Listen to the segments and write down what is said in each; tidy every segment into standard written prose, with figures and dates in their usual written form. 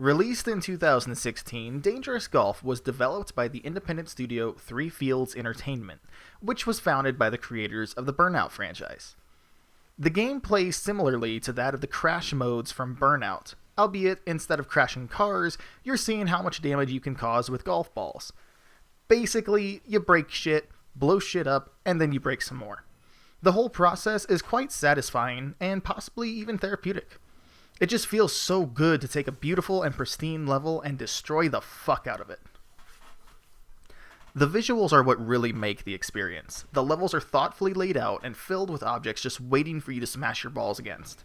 Released in 2016, Dangerous Golf was developed by the independent studio Three Fields Entertainment, which was founded by the creators of the Burnout franchise. The game plays similarly to that of the crash modes from Burnout, albeit instead of crashing cars, you're seeing how much damage you can cause with golf balls. Basically, you break shit, blow shit up, and then you break some more. The whole process is quite satisfying and possibly even therapeutic. It just feels so good to take a beautiful and pristine level and destroy the fuck out of it. The visuals are what really make the experience. The levels are thoughtfully laid out and filled with objects just waiting for you to smash your balls against.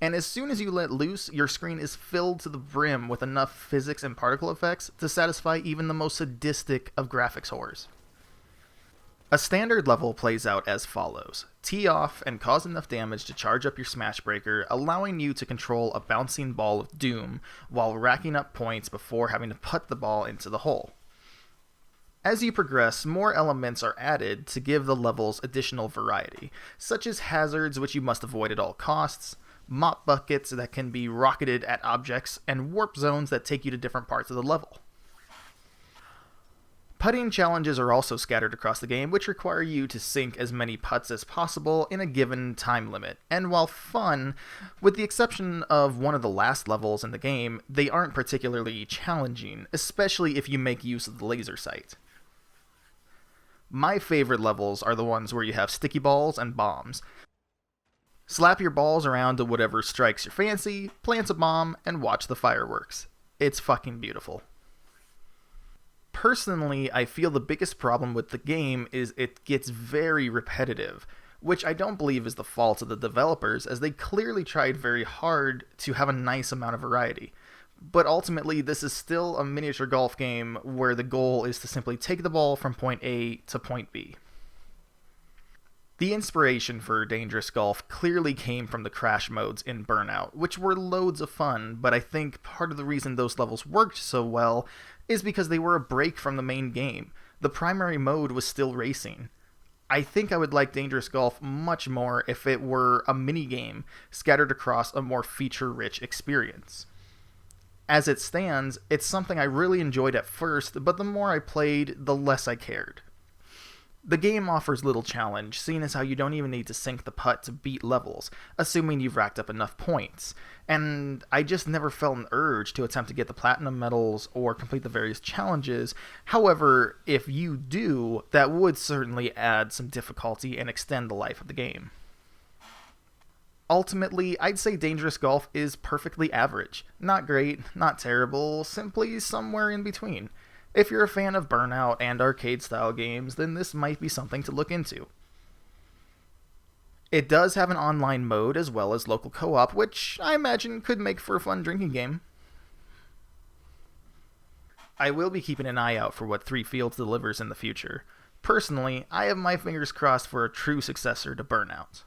And as soon as you let loose, your screen is filled to the brim with enough physics and particle effects to satisfy even the most sadistic of graphics horrors. A standard level plays out as follows. Tee off and cause enough damage to charge up your Smash Breaker, allowing you to control a bouncing ball of doom while racking up points before having to putt the ball into the hole. As you progress, more elements are added to give the levels additional variety, such as hazards which you must avoid at all costs, mop buckets that can be rocketed at objects, and warp zones that take you to different parts of the level. Putting challenges are also scattered across the game, which require you to sink as many putts as possible in a given time limit. And while fun, with the exception of one of the last levels in the game, they aren't particularly challenging, especially if you make use of the laser sight. My favorite levels are the ones where you have sticky balls and bombs. Slap your balls around to whatever strikes your fancy, plant a bomb, and watch the fireworks. It's fucking beautiful. Personally, I feel the biggest problem with the game is it gets very repetitive, which I don't believe is the fault of the developers, as they clearly tried very hard to have a nice amount of variety. But ultimately, this is still a miniature golf game where the goal is to simply take the ball from point A to point B. The inspiration for Dangerous Golf clearly came from the crash modes in Burnout, which were loads of fun, but I think part of the reason those levels worked so well is because they were a break from the main game. The primary mode was still racing. I think I would like Dangerous Golf much more if it were a mini-game scattered across a more feature-rich experience. As it stands, it's something I really enjoyed at first, but the more I played, the less I cared. The game offers little challenge, seeing as how you don't even need to sink the putt to beat levels, assuming you've racked up enough points, and I just never felt an urge to attempt to get the platinum medals or complete the various challenges. However, if you do, that would certainly add some difficulty and extend the life of the game. Ultimately, I'd say Dangerous Golf is perfectly average. Not great, not terrible, simply somewhere in between. If you're a fan of Burnout and arcade-style games, then this might be something to look into. It does have an online mode as well as local co-op, which I imagine could make for a fun drinking game. I will be keeping an eye out for what Three Fields delivers in the future. Personally, I have my fingers crossed for a true successor to Burnout.